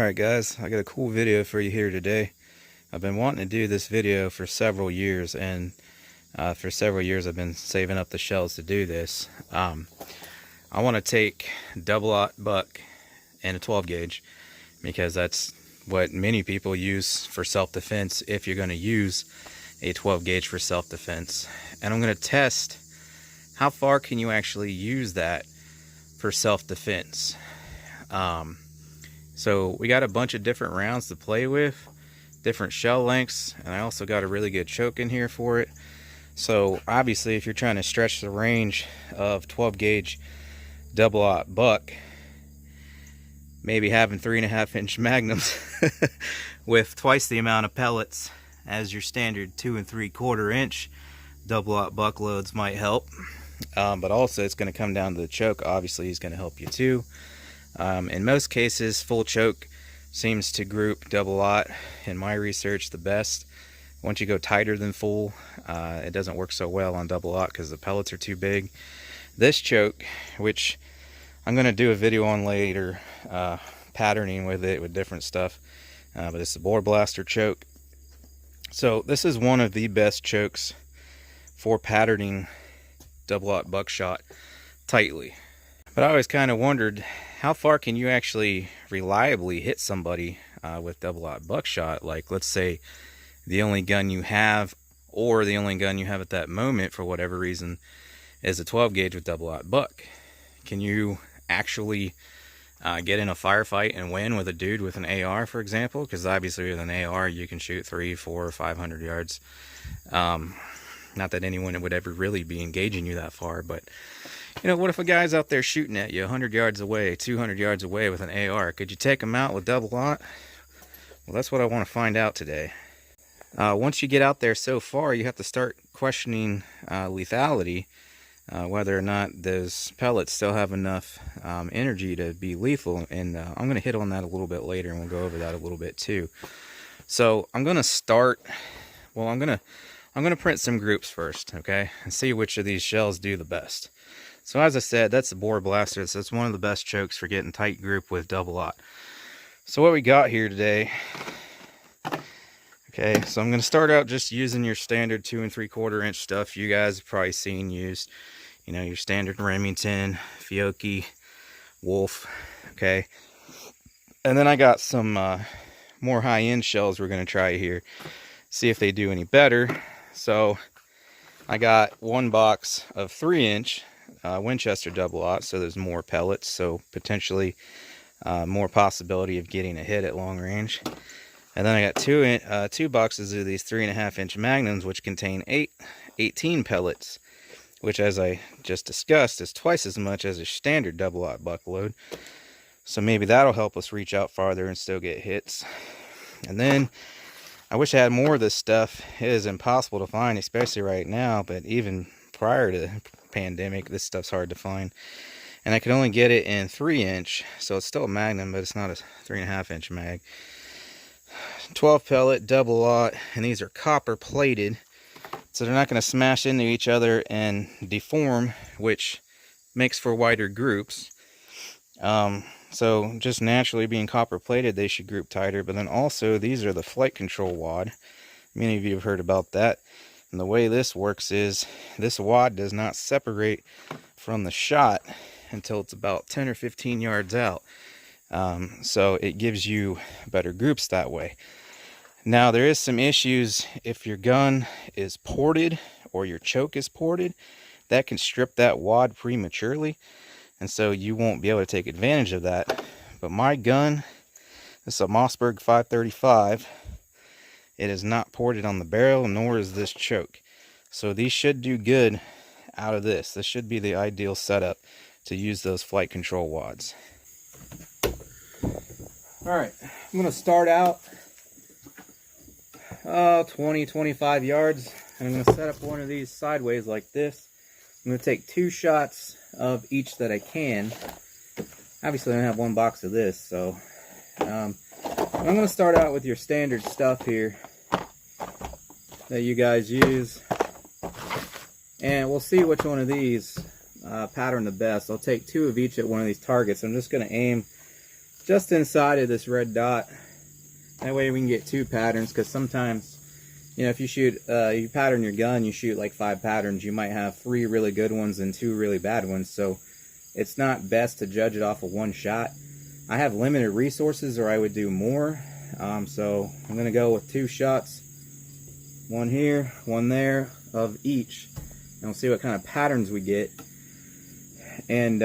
Alright guys, I got a cool video for you here today. I've been wanting to do this video for several years, and for several years I've been saving up the shells to do this. I want to take double-aught buck and a 12 gauge because that's what many people use for self-defense if you're going to use a 12 gauge for self-defense. And I'm going to test how far can you actually use that for self-defense. So we got a bunch of different rounds to play with, different shell lengths, and I also got a really good choke in here for it. So obviously if you're trying to stretch the range of 12 gauge double-aught buck, maybe having 3.5 inch magnums with twice the amount of pellets as your standard 2 3/4 inch double-aught buck loads might help. But also it's going to come down to the choke. Obviously he's going to help you too. In most cases, full choke seems to group double-aught, in my research, the best. Once you go tighter than full, it doesn't work so well on double-aught because the pellets are too big. This choke, which I'm going to do a video on later, patterning with it with different stuff, but it's a bore blaster choke. So this is one of the best chokes for patterning double-aught buckshot tightly. But I always kind of wondered, how far can you actually reliably hit somebody with double-aught buckshot? Like, let's say the only gun you have, or the only gun you have at that moment for whatever reason, is a 12 gauge with double-aught buck. Can you actually get in a firefight and win with a dude with an AR, for example? Because obviously with an AR you can shoot 300, 400, 500 yards. Not that anyone would ever really be engaging you that far, but you know, what if a guy's out there shooting at you 100 yards away, 200 yards away with an AR? Could you take him out with double-aught? Well, that's what I want to find out today. Once you get out there so far, you have to start questioning lethality, whether or not those pellets still have enough energy to be lethal. And I'm going to hit on that a little bit later, and we'll go over that a little bit too. So I'm going to start, well, I'm going to print some groups first, okay, and see which of these shells do the best. So as I said, that's the bore blaster. So it's one of the best chokes for getting tight group with double-aught. So what we got here today, okay, so I'm going to start out just using your standard 2 3/4 inch stuff you guys have probably seen used. You know, your standard Remington, Fiocchi, Wolf, okay. And then I got some more high-end shells we're going to try here, see if they do any better. So I got one box of 3 inch Winchester double-aught, so there's more pellets, so potentially more possibility of getting a hit at long range. And then I got two boxes of these 3.5 inch magnums, which contain 18 pellets, which, as I just discussed, is twice as much as a standard double-aught buck load. So maybe that'll help us reach out farther and still get hits. And then I wish I had more of this stuff. It is impossible to find, especially right now, but even prior to pandemic, this stuff's hard to find. And I could only get it in 3 inch, so it's still a magnum, but it's not a 3.5 inch mag. 12 pellet double-aught, and these are copper plated, so they're not going to smash into each other and deform, which makes for wider groups. So just naturally being copper plated, they should group tighter. But then also, these are the flight control wad. Many of you have heard about that. And the way this works is this wad does not separate from the shot until it's about 10 or 15 yards out. So it gives you better groups that way. Now there is some issues if your gun is ported or your choke is ported. That can strip that wad prematurely, and so you won't be able to take advantage of that. But my gun, this is a Mossberg 535. It is not ported on the barrel, nor is this choke. So these should do good out of this. This should be the ideal setup to use those flight control wads. Alright, I'm going to start out 20-25 yards. And I'm going to set up one of these sideways like this. I'm going to take 2 shots of each that I can. Obviously I don't have one box of this, so I'm going to start out with your standard stuff here that you guys use, and we'll see which one of these pattern the best. I'll take 2 of each at one of these targets. I'm just going to aim just inside of this red dot. That way we can get 2 patterns, because sometimes, you know, if you shoot, you pattern your gun, you shoot like 5 patterns, you might have 3 really good ones and 2 really bad ones, so it's not best to judge it off of 1 shot. I have limited resources, or I would do more, so I'm going to go with 2 shots, 1 here, 1 there, of each, and we'll see what kind of patterns we get, and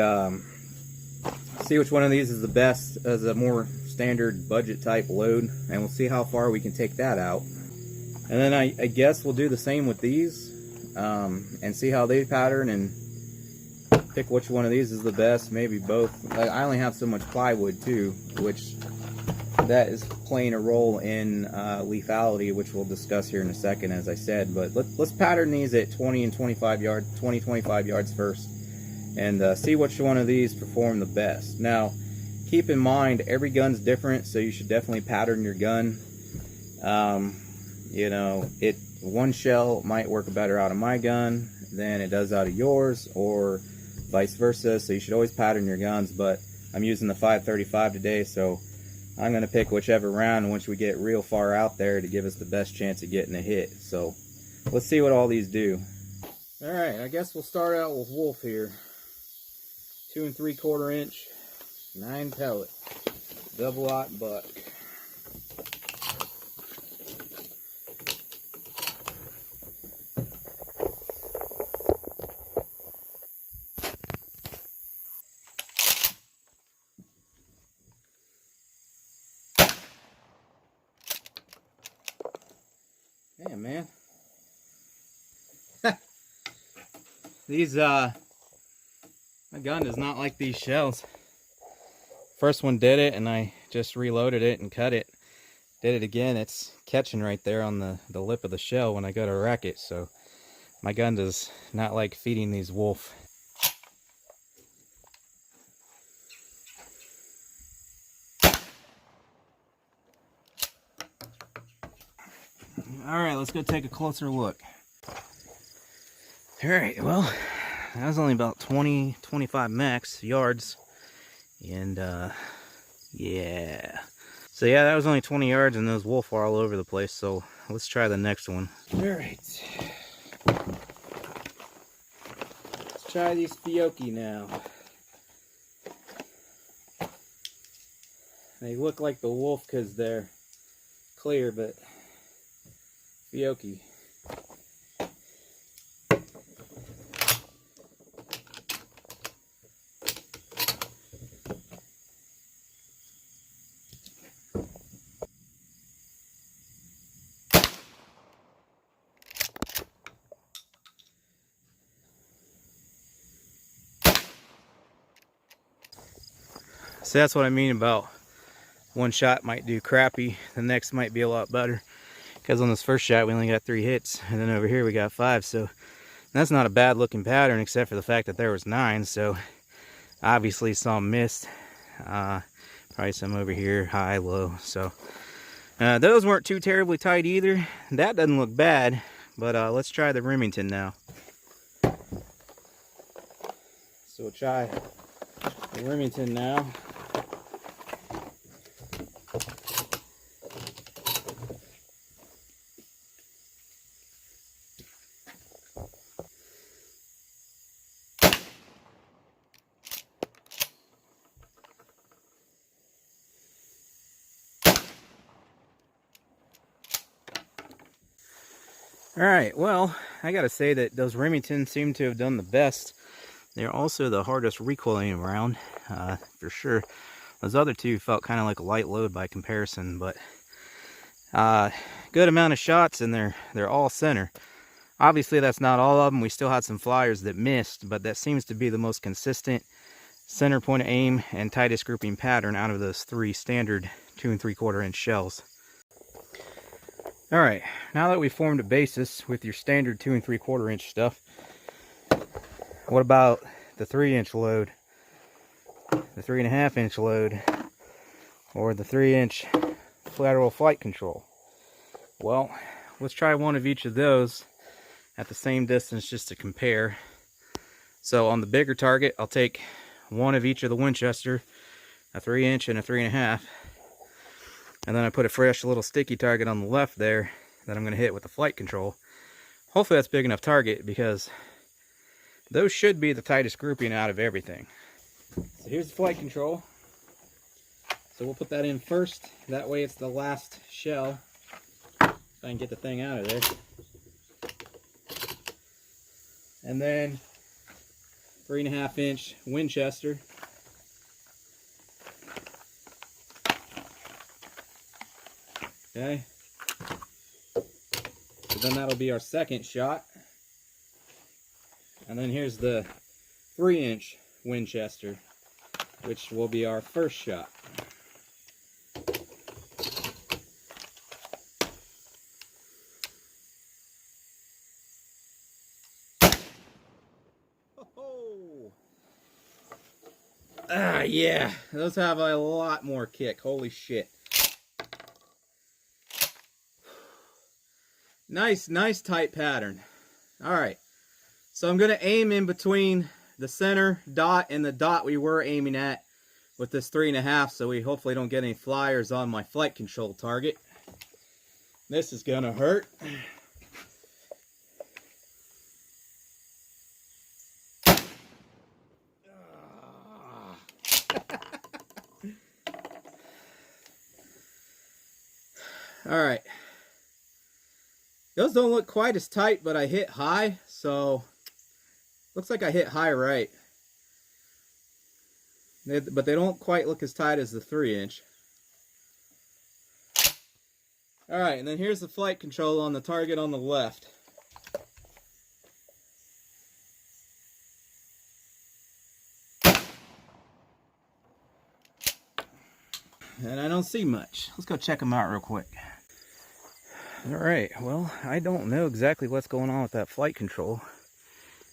see which one of these is the best as a more standard budget type load, and we'll see how far we can take that out. And then I guess we'll do the same with these, and see how they pattern and pick which one of these is the best, maybe both. I only have so much plywood too, which that is playing a role in lethality, which we'll discuss here in a second, as I said. But let's pattern these at 20 and 25 yards, 20-25 yards first, and see which one of these perform the best. Now, keep in mind, every gun's different, so you should definitely pattern your gun. You know, one shell might work better out of my gun than it does out of yours, or vice versa, so you should always pattern your guns. But I'm using the 535 today, so I'm going to pick whichever round once we get real far out there to give us the best chance of getting a hit. So let's see what all these do. Alright, I guess we'll start out with Wolf here. 2 3/4 inch, 9 pellet, double-aught buck. Yeah, man. These, my gun does not like these shells. First one did it, and I just reloaded it and cut it. Did it again, it's catching right there on the lip of the shell when I go to rack it, so my gun does not like feeding these Wolf. Alright, let's go take a closer look. Alright, well, that was only about 20-25 max yards, and yeah. So yeah, that was only 20 yards, and those Wolf are all over the place, so let's try the next one. Alright. Let's try these Fiocchi now. They look like the Wolf because they're clear, but Fiocchi. So that's what I mean about one shot might do crappy, the next might be a lot better. Because on this first shot we only got 3 hits, and then over here we got 5, so that's not a bad looking pattern, except for the fact that there was 9, so obviously some missed. Probably some over here, high, low, so those weren't too terribly tight either. That doesn't look bad, but let's try the Remington now. So we'll try the Remington now. Alright, well, I gotta say that those Remington seem to have done the best. They're also the hardest recoiling around, for sure. Those other two felt kind of like a light load by comparison, but good amount of shots, and they're all center. Obviously, that's not all of them. We still had some flyers that missed, but that seems to be the most consistent center point of aim and tightest grouping pattern out of those 3 standard 2 3/4 inch shells. Alright, now that we've formed a basis with your standard 2 3/4 inch stuff, what about the 3 inch load, the 3.5 inch load, or the 3 inch lateral flight control? Well, let's try one of each of those at the same distance just to compare. So on the bigger target, I'll take one of each of the Winchester, a 3" and a 3.5. And then I put a fresh little sticky target on the left there that I'm going to hit with the flight control. Hopefully that's big enough target, because those should be the tightest grouping out of everything. So here's the flight control. So we'll put that in first. That way it's the last shell. If I can get the thing out of there. And then 3.5" Winchester. Okay. So then that'll be our second shot. And then here's the 3" Winchester, which will be our first shot. Oh! Ah, yeah, those have a lot more kick. Holy shit. Nice tight pattern. All right, so I'm gonna aim in between the center dot and the dot we were aiming at with this 3.5, so we hopefully don't get any flyers on my flight control target. This is gonna hurt. All right. Those don't look quite as tight, but I hit high, so looks like I hit high right. But they don't quite look as tight as the 3". All right, and then here's the flight control on the target on the left. And I don't see much. Let's go check them out real quick. All right, well, I don't know exactly what's going on with that flight control.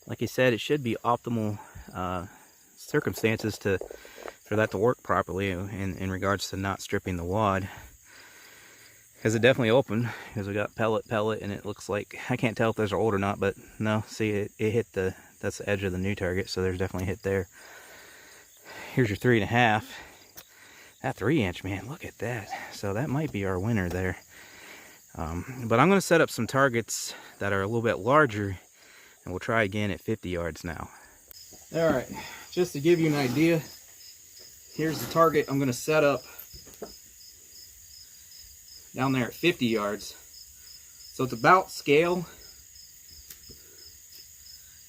Like I said, it should be optimal circumstances for that to work properly in regards to not stripping the wad. Because it definitely opened, because we got pellet, and it looks like, I can't tell if those are old or not, but no, see, it hit that's the edge of the new target, so there's definitely a hit there. Here's your 3.5. That 3", man, look at that. So that might be our winner there. But I'm going to set up some targets that are a little bit larger, and we'll try again at 50 yards now. All right, just to give you an idea, here's the target I'm going to set up down there at 50 yards. So it's about scale,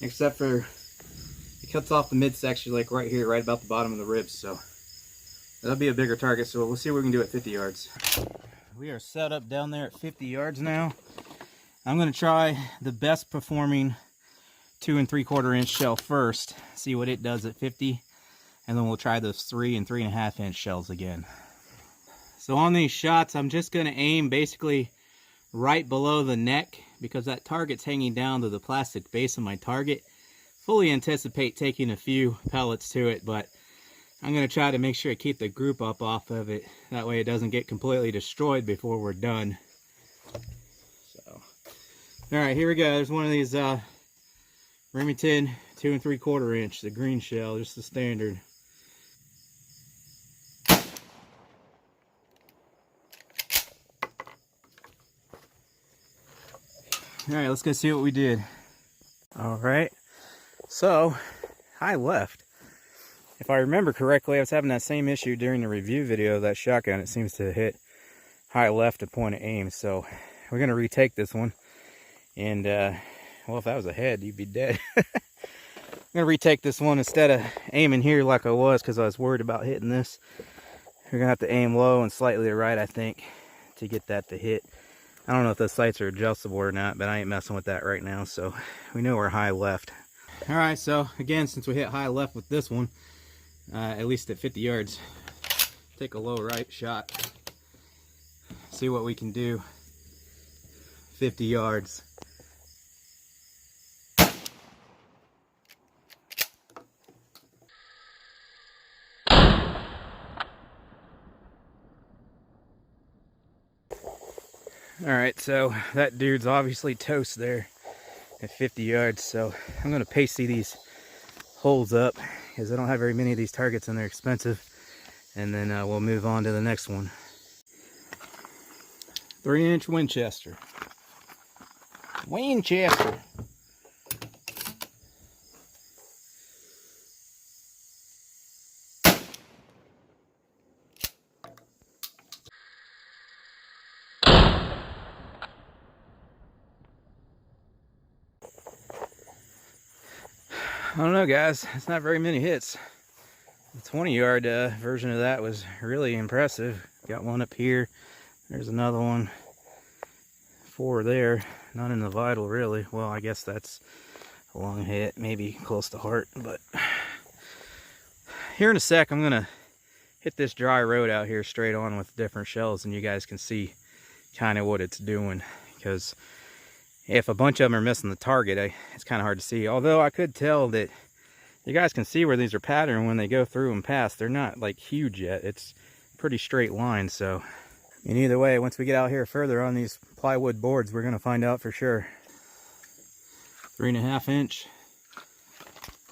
except for it cuts off the midsection, like right here, right about the bottom of the ribs. So that'll be a bigger target. So we'll see what we can do at 50 yards. We are set up down there at 50 yards now. I'm going to try the best performing 2 3/4" shell first, see what it does at 50, and then we'll try those 3 and 3.5" shells again. So on these shots, I'm just going to aim basically right below the neck, because that target's hanging down to the plastic base of my target. Fully anticipate taking a few pellets to it, but I'm going to try to make sure I keep the group up off of it. That way it doesn't get completely destroyed before we're done. So, all right, here we go. There's one of these Remington 2 3/4", the green shell, just the standard. All right, let's go see what we did. All right, so high left. If I remember correctly, I was having that same issue during the review video of that shotgun. It seems to hit high left at point of aim. So we're going to retake this one. And, well, if that was a head, you'd be dead. I'm going to retake this one instead of aiming here like I was, because I was worried about hitting this. We're going to have to aim low and slightly to the right, I think, to get that to hit. I don't know if the sights are adjustable or not, but I ain't messing with that right now. So we know we're high left. All right, so again, since we hit high left with this one, at least at 50 yards, take a low right shot, see what we can do. 50 yards. Alright, so that dude's obviously toast there at 50 yards, so I'm going to pasty these holes up, because I don't have very many of these targets and they're expensive. and then we'll move on to the next one. 3-inch Winchester. Winchester. I don't know, guys. It's not very many hits. The 20-yard version of that was really impressive. Got one up here. There's another one. 4 there. None in the vital, really. Well, I guess that's a long hit, maybe close to heart. But here in a sec, I'm gonna hit this dry road out here straight on with different shells, and you guys can see kind of what it's doing. Because if a bunch of them are missing the target, it's kind of hard to see. Although I could tell that you guys can see where these are patterned when they go through and pass. They're not like huge yet. It's pretty straight line. So, and either way, once we get out here further on these plywood boards, we're gonna find out for sure. 3.5 inch.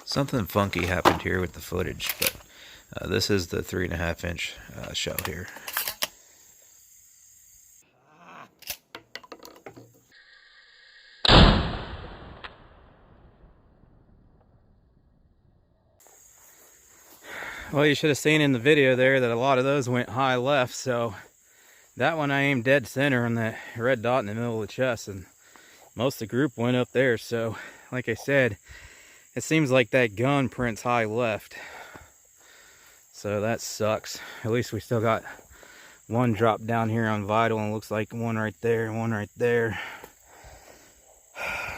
Something funky happened here with the footage, but this is the 3.5 inch shell here. Well, you should have seen in the video there that a lot of those went high left, so that one I aimed dead center on that red dot in the middle of the chest, and most of the group went up there. So like I said, it seems like that gun prints high left, so that sucks. At least we still got one drop down here on vital, and looks like one right there and one right there.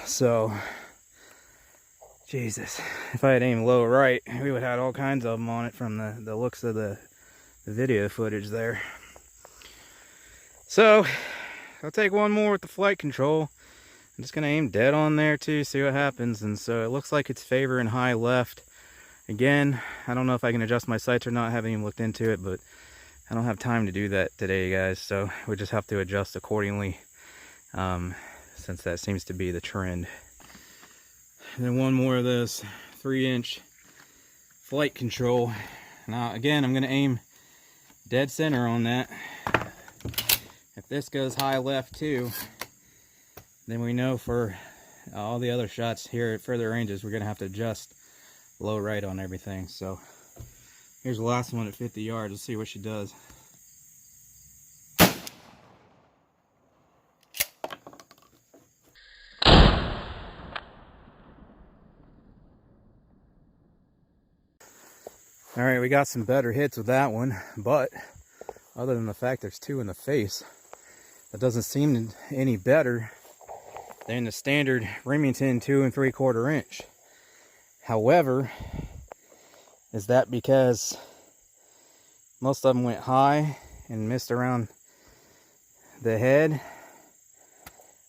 So Jesus, if I had aimed low right, we would have had all kinds of them on it from the looks of the video footage there. So I'll take one more with the flight control. I'm just gonna aim dead on there too, see what happens. And so it looks like it's favoring high left. Again, I don't know if I can adjust my sights or not. I haven't even looked into it, but I don't have time to do that today, guys. So we just have to adjust accordingly, since that seems to be the trend. And then one more of those 3-inch flight control. Now again, I'm gonna aim dead center on that. If this goes high left too, then we know for all the other shots here at further ranges, we're gonna have to adjust low right on everything. So here's the last one at 50 yards. Let's see what she does. All right, we got some better hits with that one, but other than the fact there's 2 in the face, that doesn't seem any better than the standard Remington 2 3/4 inch. However, is that because most of them went high and missed around the head?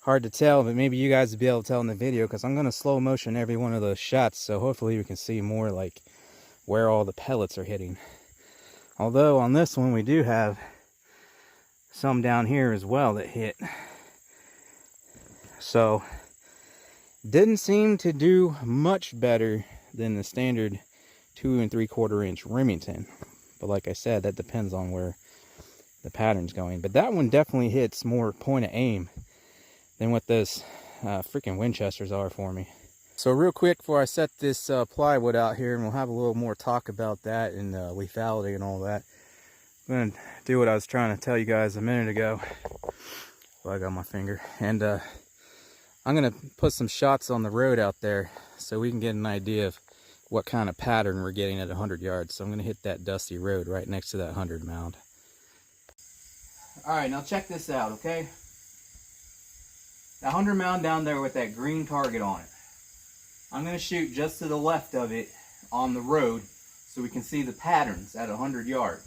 Hard to tell, but maybe you guys will be able to tell in the video, because I'm going to slow motion every one of those shots, so hopefully we can see more like where all the pellets are hitting. Although on this one we do have some down here as well that hit. So didn't seem to do much better than the standard 2 3/4 inch Remington. But like I said, that depends on where the pattern's going. But that one definitely hits more point of aim than what those freaking Winchesters are for me. So real quick before I set this plywood out here, and we'll have a little more talk about that and lethality and all that. I'm going to do what I was trying to tell you guys a minute ago. Well, I got my finger. And I'm going to put some shots on the road out there so we can get an idea of what kind of pattern we're getting at 100 yards. So I'm going to hit that dusty road right next to that 100 mound. Alright, now check this out, okay? That 100 mound down there with that green target on it. I'm going to shoot just to the left of it on the road so we can see the patterns at 100 yards.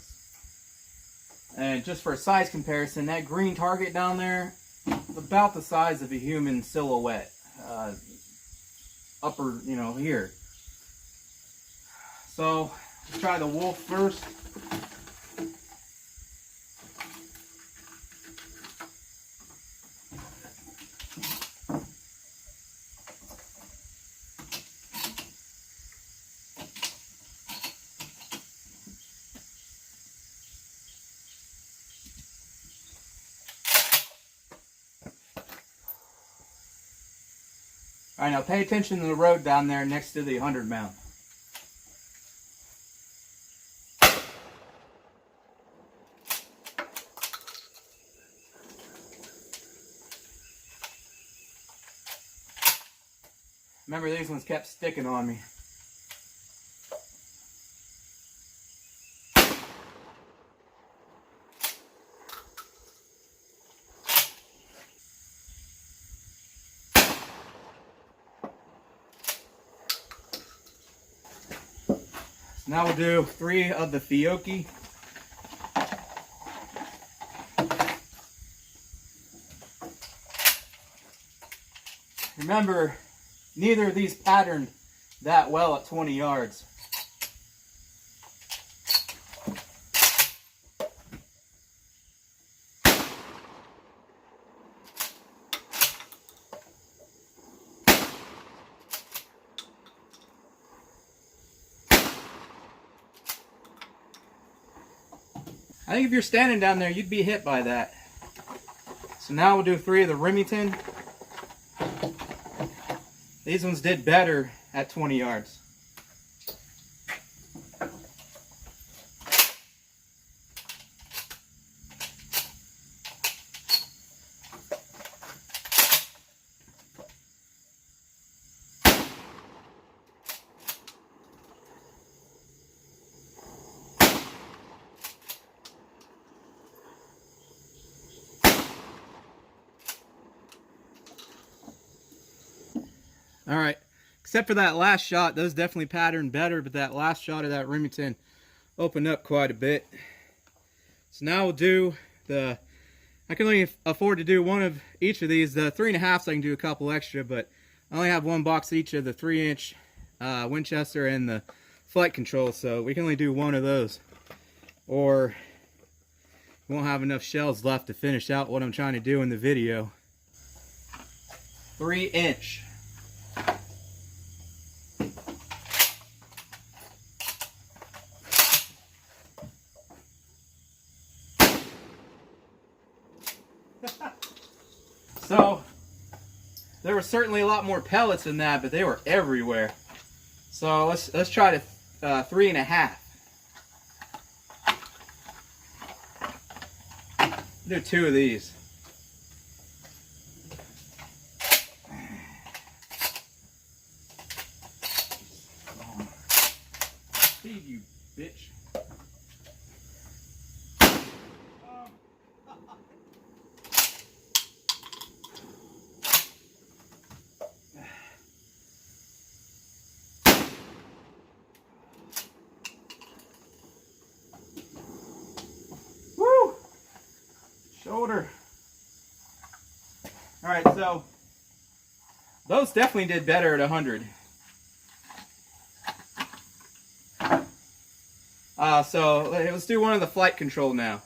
And just for a size comparison, that green target down there is about the size of a human silhouette. Upper, you know, here. So, let's try the wolf first. All right, now pay attention to the road down there next to the 100 mount. Remember, these ones kept sticking on me. Now we'll do 3 of the Fiocchi. Remember, neither of these patterned that well at 20 yards. I think if you're standing down there, you'd be hit by that. So now we'll do 3 of the Remington. These ones did better at 20 yards. All right, except for that last shot, those definitely patterned better, but that last shot of that Remington opened up quite a bit. So now we'll do the, I can only afford to do 1 of each of these. The 3.5s I can do a couple extra, but I only have 1 box each of the 3-inch Winchester and the flight control, so we can only do 1 of those. Or we won't have enough shells left to finish out what I'm trying to do in the video. 3-inch. So, there were certainly a lot more pellets than that, but they were everywhere. So let's try to 3.5. Do 2 of these. Feed you, bitch. Shoulder. All right, so those definitely did better at 100. So let's do 1 of the flight control now.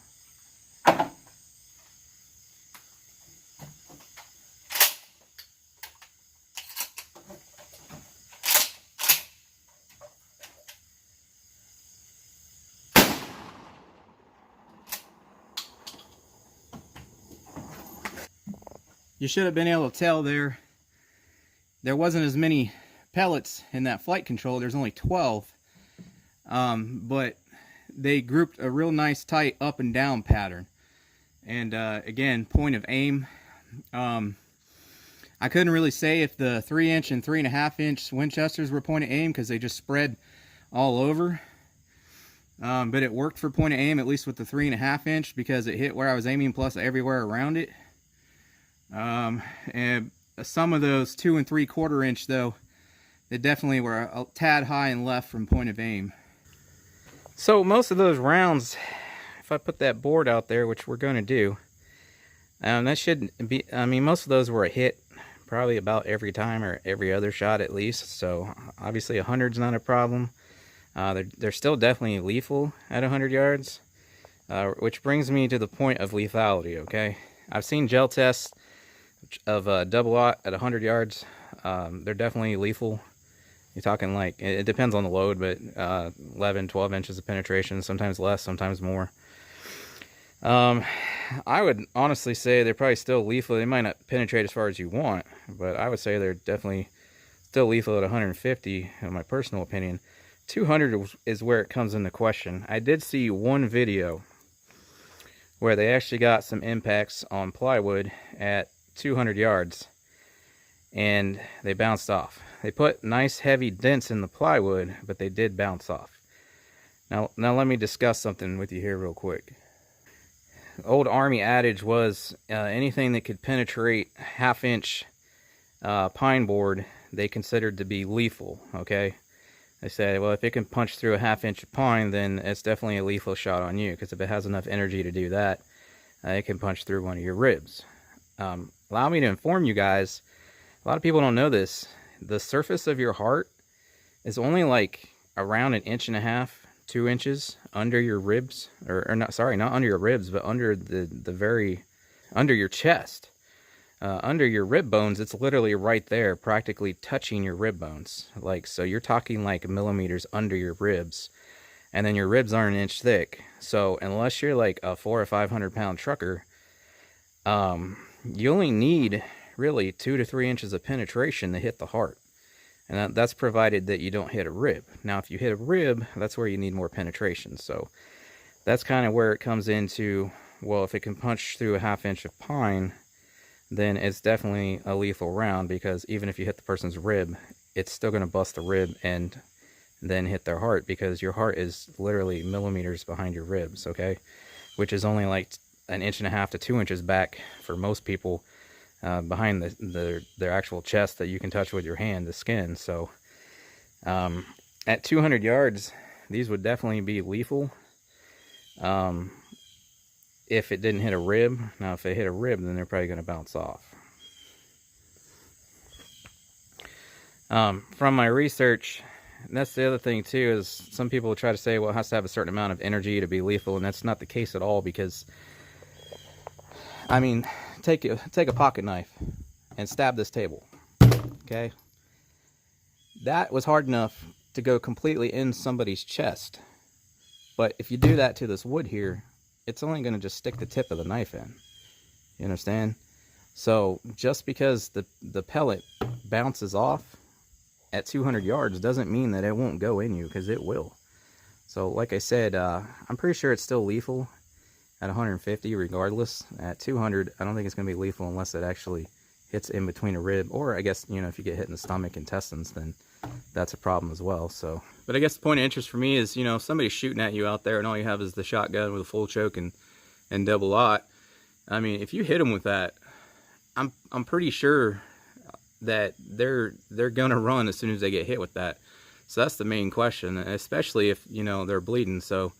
You should have been able to tell there wasn't as many pellets in that flight control. There's only 12. But they grouped a real nice tight up and down pattern. And again, point of aim. I couldn't really say if the 3-inch and 3.5-inch Winchesters were point of aim because they just spread all over. But it worked for point of aim, at least with the 3.5-inch, because it hit where I was aiming plus everywhere around it. And some of those 2 3/4-inch though, they definitely were a tad high and left from point of aim. So most of those rounds, if I put that board out there, which we're going to do, that should be, I mean, most of those were a hit probably about every time or every other shot at least. So obviously 100's not a problem. They're still definitely lethal at 100 yards, which brings me to the point of lethality, okay? I've seen gel tests of double-aught at 100 yards. They're definitely lethal. You're talking like, it depends on the load, but 11, 12 inches of penetration, sometimes less, sometimes more. I would honestly say they're probably still lethal. They might not penetrate as far as you want, but I would say they're definitely still lethal at 150, in my personal opinion. 200 is where it comes into question. I did see one video where they actually got some impacts on plywood at 200 yards and they bounced off. They put nice heavy dents in the plywood, but they did bounce off. Now let me discuss something with you here real quick. Old Army adage was anything that could penetrate half-inch pine board they considered to be lethal. Okay, they said, well, if it can punch through a half-inch of pine, then it's definitely a lethal shot on you, because if it has enough energy to do that, it can punch through one of your ribs. Allow me to inform you guys, a lot of people don't know this, the surface of your heart is only like around 1.5 inches, 2 inches under your ribs, or not, sorry, not under your ribs, but under under your chest. Under your rib bones, it's literally right there, practically touching your rib bones. Like, so you're talking like millimeters under your ribs, and then your ribs aren't 1 inch thick. So unless you're like a 400 or 500 pound trucker, you only need really 2 to 3 inches of penetration to hit the heart. And that's provided that you don't hit a rib. Now, if you hit a rib, that's where you need more penetration. So that's kind of where it comes into, well, if it can punch through a half-inch of pine, then it's definitely a lethal round, because even if you hit the person's rib, it's still going to bust the rib and then hit their heart, because your heart is literally millimeters behind your ribs, okay? Which is only like 1.5 inches to 2 inches back for most people, behind their actual chest that you can touch with your hand, the skin. So at 200 yards, these would definitely be lethal. If it didn't hit a rib. Now, if it hit a rib, then they're probably going to bounce off. From my research, and that's the other thing too, is some people try to say, well, it has to have a certain amount of energy to be lethal, and that's not the case at all, because, I mean, take a pocket knife and stab this table, okay? That was hard enough to go completely in somebody's chest. But if you do that to this wood here, it's only going to just stick the tip of the knife in. You understand? So just because the pellet bounces off at 200 yards doesn't mean that it won't go in you, because it will. So like I said, I'm pretty sure it's still lethal at 150 regardless. At 200, I don't think it's going to be lethal unless it actually hits in between a rib, or I guess, you know, if you get hit in the stomach, intestines, then that's a problem as well. So, but I guess the point of interest for me is, you know, if somebody's shooting at you out there and all you have is the shotgun with a full choke and double aught, I mean, if you hit them with that, I'm pretty sure that they're gonna run as soon as they get hit with that. So that's the main question, especially if, you know, they're bleeding. So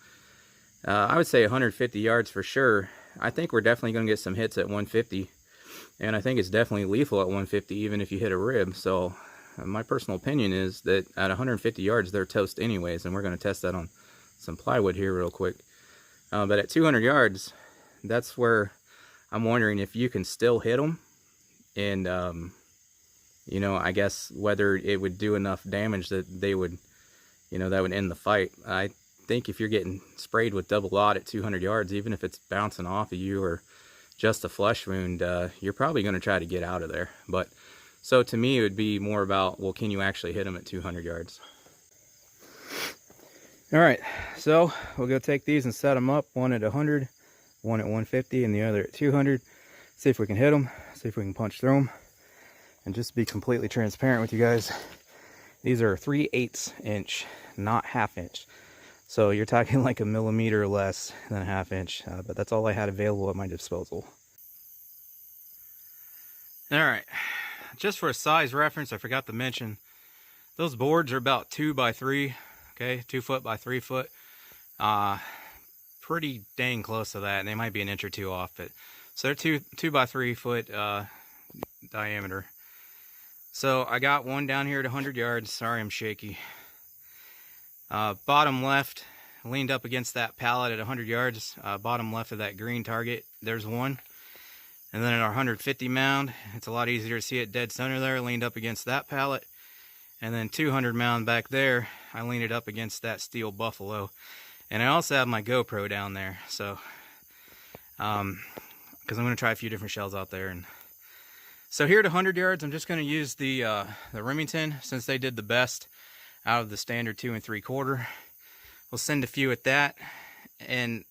I would say 150 yards for sure. I think we're definitely gonna get some hits at 150, and I think it's definitely lethal at 150 even if you hit a rib. So my personal opinion is that at 150 yards they're toast anyways, and we're going to test that on some plywood here real quick. But at 200 yards, that's where I'm wondering if you can still hit them, and you know, I guess whether it would do enough damage that they would, you know, that would end the fight. I think if you're getting sprayed with double aught at 200 yards, even if it's bouncing off of you or just a flesh wound, you're probably going to try to get out of there. But so to me, it would be more about, well, can you actually hit them at 200 yards? All right, so we'll go take these and set them up, one at 100, one at 150, and the other at 200. See if we can hit them, see if we can punch through them. And just to be completely transparent with you guys, these are 3/8 inch, not ½ inch. So you're talking like a millimeter less than a ½ inch, but that's all I had available at my disposal. All right. Just for a size reference, I forgot to mention, those boards are about 2 by 3, okay, 2 foot by 3 foot. Pretty dang close to that, and they might be 1 inch or 2 off, but so they're 2 by 3 foot diameter. So I got one down here at 100 yards. Sorry, I'm shaky. Bottom left, leaned up against that pallet at 100 yards. Bottom left of that green target, there's one. And then at our 150 mound, it's a lot easier to see it dead center there, leaned up against that pallet. And then 200 mound back there, I leaned it up against that steel buffalo. And I also have my GoPro down there, so, because I'm going to try a few different shells out there. And So here at 100 yards, I'm just going to use the Remington, since they did the best out of the standard 2 3/4. We'll send a few at that, and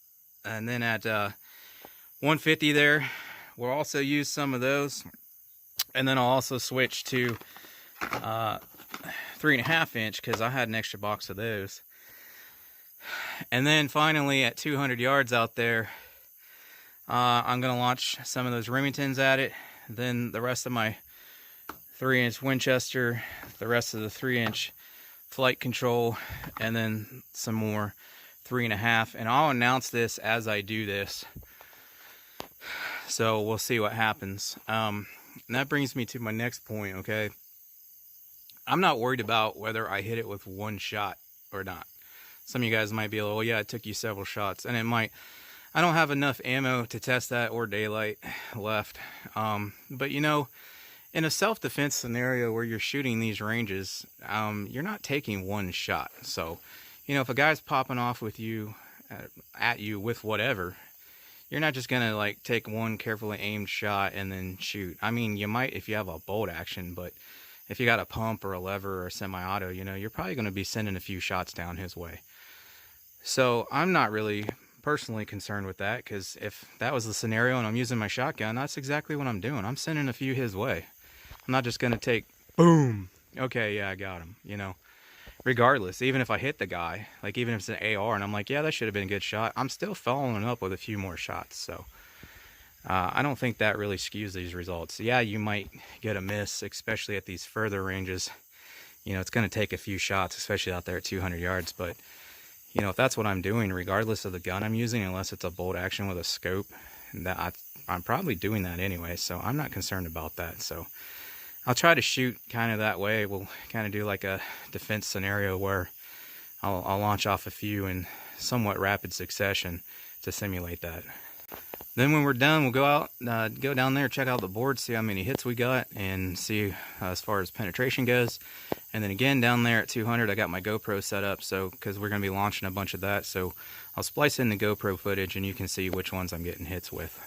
then at 150 there, we'll also use some of those, and then I'll also switch to 3.5 inch because I had an extra box of those. And then finally at 200 yards out there, I'm going to launch some of those Remingtons at it. Then the rest of my 3-inch Winchester, the rest of the 3-inch flight control, and then some more 3.5. And I'll announce this as I do this. So we'll see what happens. And that brings me to my next point, okay? I'm not worried about whether I hit it with one shot or not. Some of you guys might be like, well, yeah, it took you several shots. And it might. I don't have enough ammo to test that or daylight left. But you know, in a self-defense scenario where you're shooting these ranges, you're not taking one shot. So, you know, if a guy's popping off with you, at you with whatever, you're not just gonna like take one carefully aimed shot and then shoot. I mean, you might if you have a bolt action, but if you got a pump or a lever or a semi-auto, you know, you're probably gonna be sending a few shots down his way. So I'm not really personally concerned with that, because if that was the scenario and I'm using my shotgun, that's exactly what I'm doing. I'm sending a few his way. I'm not just gonna take boom, okay, yeah, I got him, you know. Regardless, even if I hit the guy, like even if it's an AR and I'm like, yeah, that should have been a good shot, I'm still following up with a few more shots. So I don't think that really skews these results. Yeah, you might get a miss, especially at these further ranges. You know, it's going to take a few shots, especially out there at 200 yards. But, you know, if that's what I'm doing, regardless of the gun I'm using, unless it's a bolt action with a scope, that I'm probably doing that anyway. So I'm not concerned about that. So I'll try to shoot kind of that way. We'll kind of do like a defense scenario where I'll launch off a few in somewhat rapid succession to simulate that. Then when we're done, we'll go out, go down there, check out the board, see how many hits we got, and see as far as penetration goes. And then again, down there at 200, I got my GoPro set up, so because we're going to be launching a bunch of that, so I'll splice in the GoPro footage, and you can see which ones I'm getting hits with.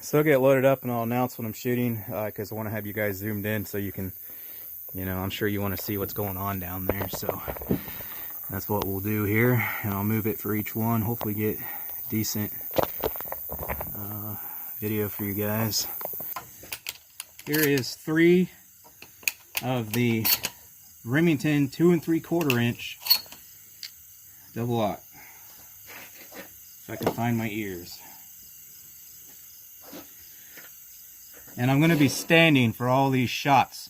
So I'll get loaded up, and I'll announce what I'm shooting, because I want to have you guys zoomed in so you can, you know, I'm sure you want to see what's going on down there. So that's what we'll do here, and I'll move it for each one, hopefully get decent video for you guys. Here is 3 of the Remington 2 3/4 inch double aught. If I can find my ears. And I'm going to be standing for all these shots.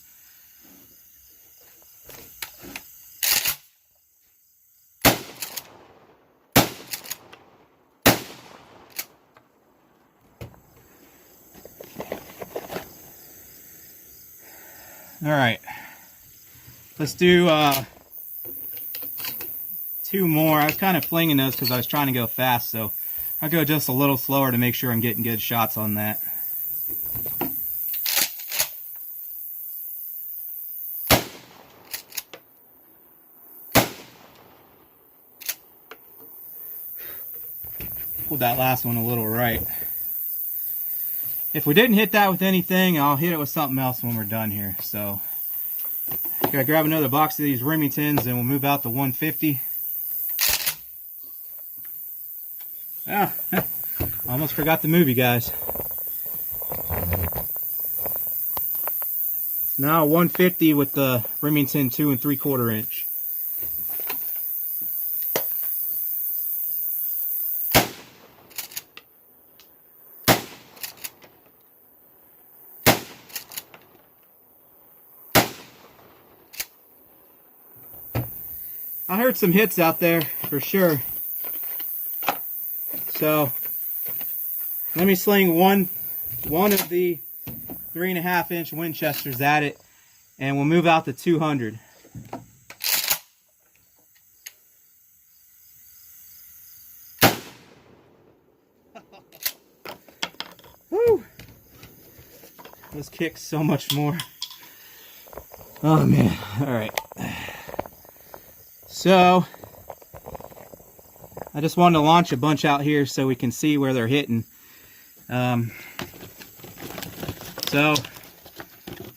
All right, let's do 2 more. I was kind of flinging those because I was trying to go fast, so I'll go just a little slower to make sure I'm getting good shots on that. Pulled that last one a little right. If we didn't hit that with anything, I'll hit it with something else when we're done here. So, gotta grab another box of these Remingtons and we'll move out to 150. Ah, almost forgot the movie, guys. It's now 150 with the Remington 2 3/4 inch. I heard some hits out there for sure. So let me sling one of the 3.5 inch Winchesters at it, and we'll move out to 200. Woo! This kicks so much more. Oh man! All right. So, I just wanted to launch a bunch out here so we can see where they're hitting. So So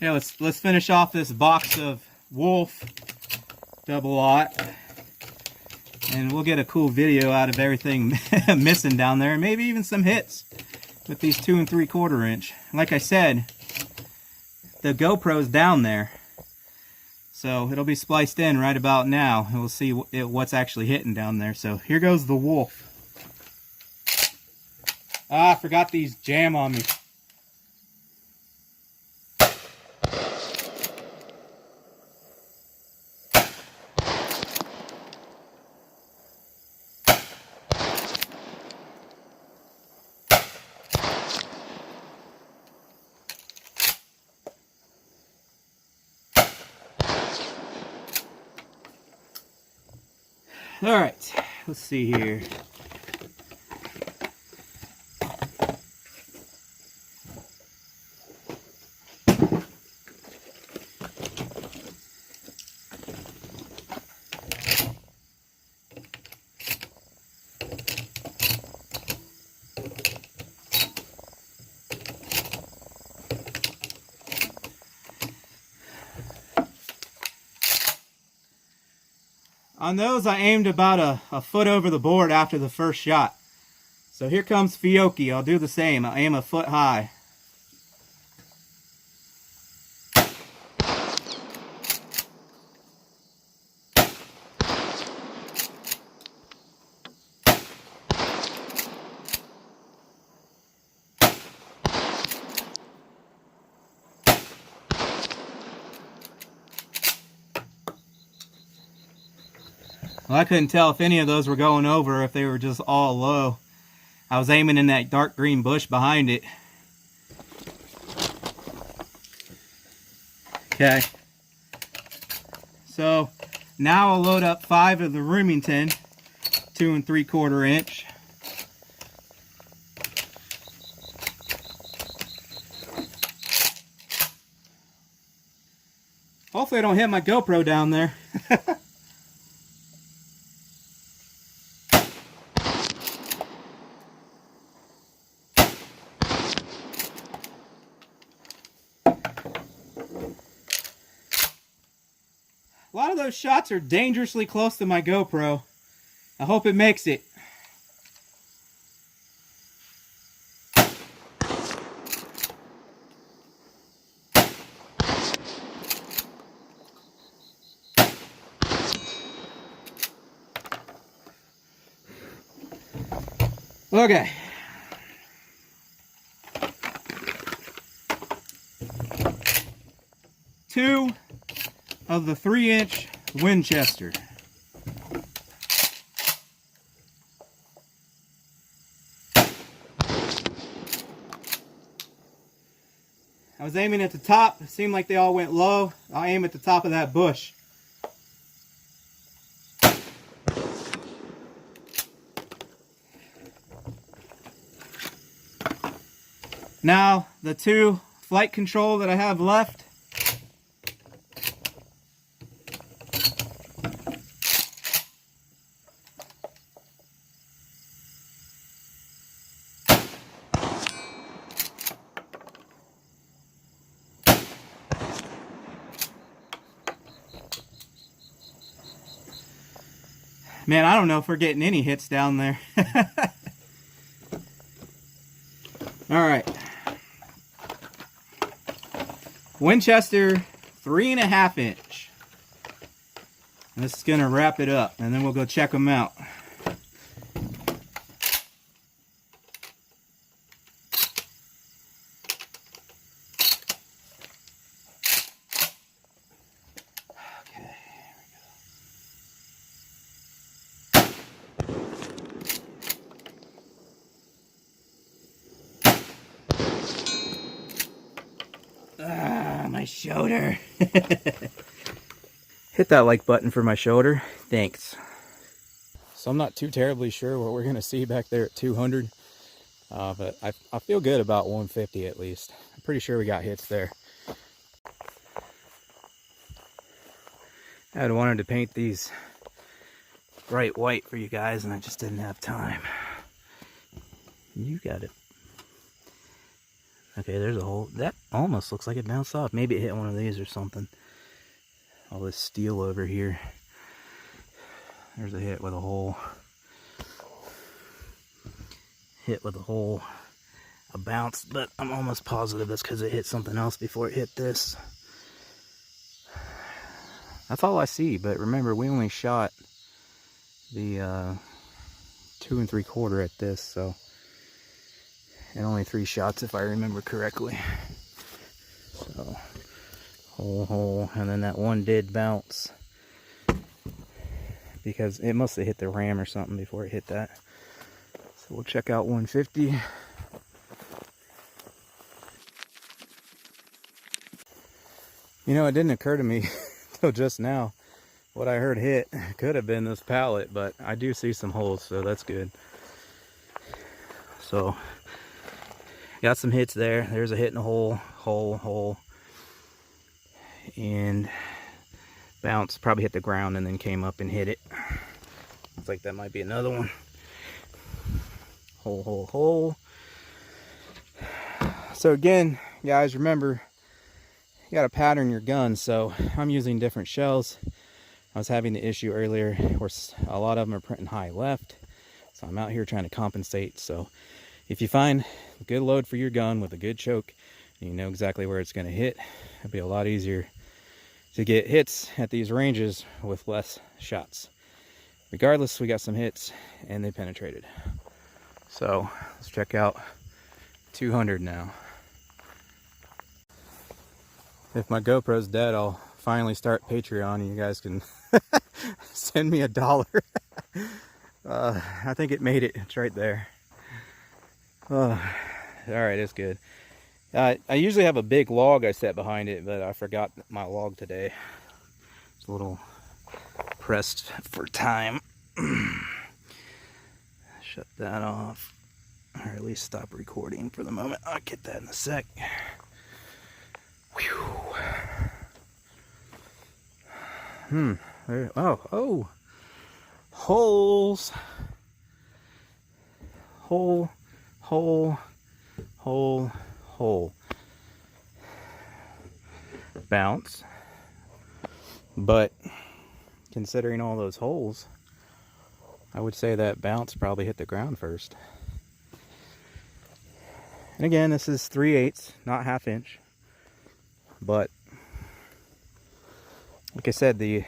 yeah, let's finish off this box of Wolf double-aught, and we'll get a cool video out of everything missing down there, and maybe even some hits with these 2 3/4 inch. Like I said, the GoPro's down there, so it'll be spliced in right about now, and we'll see what's actually hitting down there. So here goes the Wolf. Ah, I forgot these jam on me. All right, let's see here. On those, I aimed about a foot over the board after the first shot. So here comes Fiocchi. I'll do the same. I'll aim a foot high. Well, I couldn't tell if any of those were going over, if they were just all low. I was aiming in that dark green bush behind it. Okay. So now I'll load up 5 of the Remington 2 3/4 inch. Hopefully I don't hit my GoPro down there. A lot of those shots are dangerously close to my GoPro. I hope it makes it. Okay. Two of the 3-inch Winchester. I was aiming at the top. It seemed like they all went low. I'll aim at the top of that bush. Now, the 2 flight control that I have left. Man, I don't know if we're getting any hits down there. All right. Winchester 3.5 inch. And this is going to wrap it up, and then we'll go check them out. My shoulder. Hit that like button for my shoulder. Thanks. So I'm not too terribly sure what we're going to see back there at 200. But I feel good about 150 at least. I'm pretty sure we got hits there. I had wanted to paint these bright white for you guys, and I just didn't have time. You got it. Okay, there's a hole. That almost looks like it bounced off. Maybe it hit one of these or something. All this steel over here. There's a hit with a hole. Hit with a hole. A bounce, but I'm almost positive that's because it hit something else before it hit this. That's all I see, but remember, we only shot the 2 3/4 at this, so, and only 3 shots if I remember correctly. So, hole, and then that one did bounce because it must have hit the ram or something before it hit that. So we'll check out 150. You know, it didn't occur to me until just now. What I heard hit could have been this pallet, but I do see some holes, so that's good. So, got some hits there. There's a hit in a hole. And bounce, probably hit the ground and then came up and hit it. Looks like that might be another one. Hole. So again, guys, remember, you got to pattern your gun. So I'm using different shells. I was having the issue earlier where a lot of them are printing high left. So I'm out here trying to compensate. So if you find a good load for your gun with a good choke, and you know exactly where it's going to hit, it'll be a lot easier to get hits at these ranges with less shots. Regardless, we got some hits and they penetrated. So let's check out 200 now. If my GoPro's dead, I'll finally start Patreon and you guys can send me $1. I think it made it. It's right there. All right, it's good. I usually have a big log I set behind it, but I forgot my log today. It's a little pressed for time. Shut that off, or at least stop recording for the moment. I'll get that in a sec. Whew. There, oh, holes. Hole. Bounce. But considering all those holes, I would say that bounce probably hit the ground first. And again, this is 3/8, not 1/2 inch. But like I said, the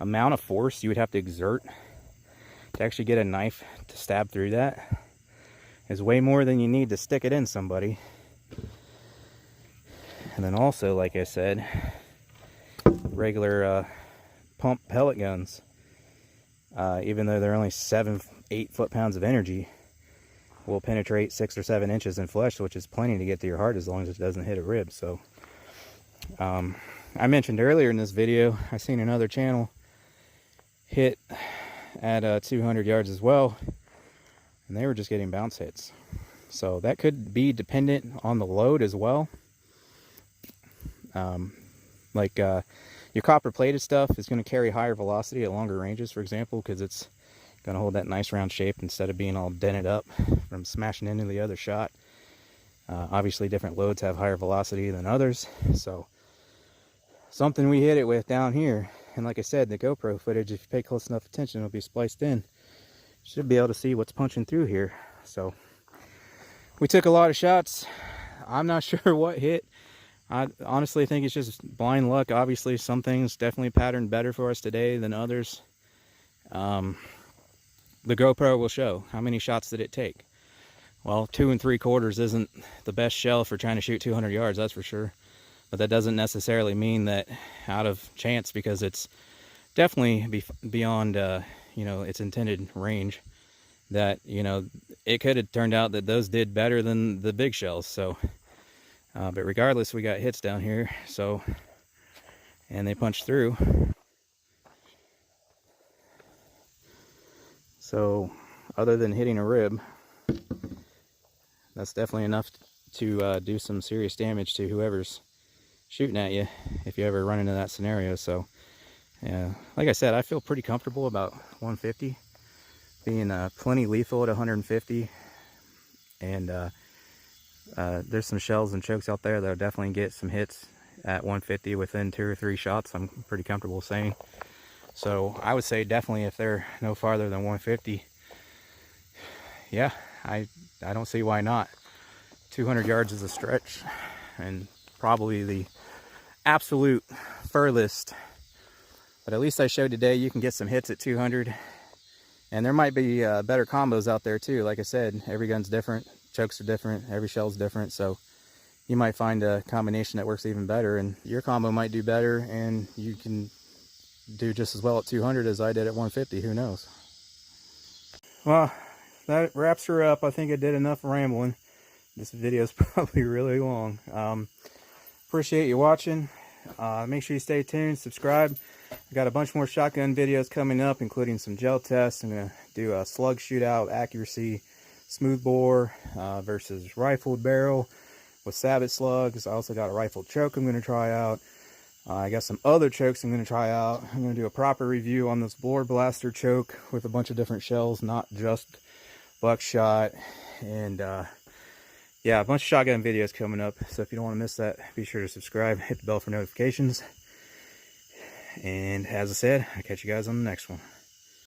amount of force you would have to exert to actually get a knife to stab through that is way more than you need to stick it in somebody. And then also, like I said, regular pump pellet guns, even though they're only 7-8 foot-pounds of energy, will penetrate 6 or 7 inches in flesh, which is plenty to get to your heart as long as it doesn't hit a rib. So I mentioned earlier in this video, I seen another channel hit at 200 yards as well, and they were just getting bounce hits. So that could be dependent on the load as well. Your copper plated stuff is going to carry higher velocity at longer ranges, for example, because it's going to hold that nice round shape instead of being all dented up from smashing into the other shot. Obviously different loads have higher velocity than others, so something we hit it with down here, and like I said, the GoPro footage, if you pay close enough attention, it'll be spliced in. Should be able to see what's punching through here. So we took a lot of shots. I'm not sure what hit. I honestly think it's just blind luck. Obviously some things definitely patterned better for us today than others. The GoPro will show how many shots did it take. Well, 2 3/4 isn't the best shell for trying to shoot 200 yards, that's for sure. But that doesn't necessarily mean that out of chance, because it's definitely beyond its intended range, that it could have turned out that those did better than the big shells. So but regardless, we got hits down here, so, and they punched through. So other than hitting a rib, that's definitely enough to do some serious damage to whoever's shooting at you if you ever run into that scenario. So yeah, like I said, I feel pretty comfortable about 150 being plenty lethal at 150, and There's some shells and chokes out there that'll definitely get some hits at 150 within 2 or 3 shots, I'm pretty comfortable saying. So I would say definitely if they're no farther than 150, yeah, I don't see why not. 200 yards is a stretch, and probably the absolute furthest. But at least I showed today you can get some hits at 200. And there might be better combos out there too. Like I said, every gun's different, chokes are different, every shell's different. So you might find a combination that works even better, and your combo might do better, and you can do just as well at 200 as I did at 150. Who knows? Well, that wraps her up. I think I did enough rambling. This video is probably really long. Appreciate you watching. Make sure you stay tuned, subscribe. I got a bunch more shotgun videos coming up, including some gel tests. I'm going to do a slug shootout, accuracy, smooth bore versus rifled barrel with Sabot slugs. I also got a rifled choke I'm going to try out. I got some other chokes I'm going to try out. I'm going to do a proper review on this Bore Blaster choke with a bunch of different shells, not just buckshot. And yeah, a bunch of shotgun videos coming up. So if you don't want to miss that, be sure to subscribe, hit the bell for notifications. And as I said, I'll catch you guys on the next one.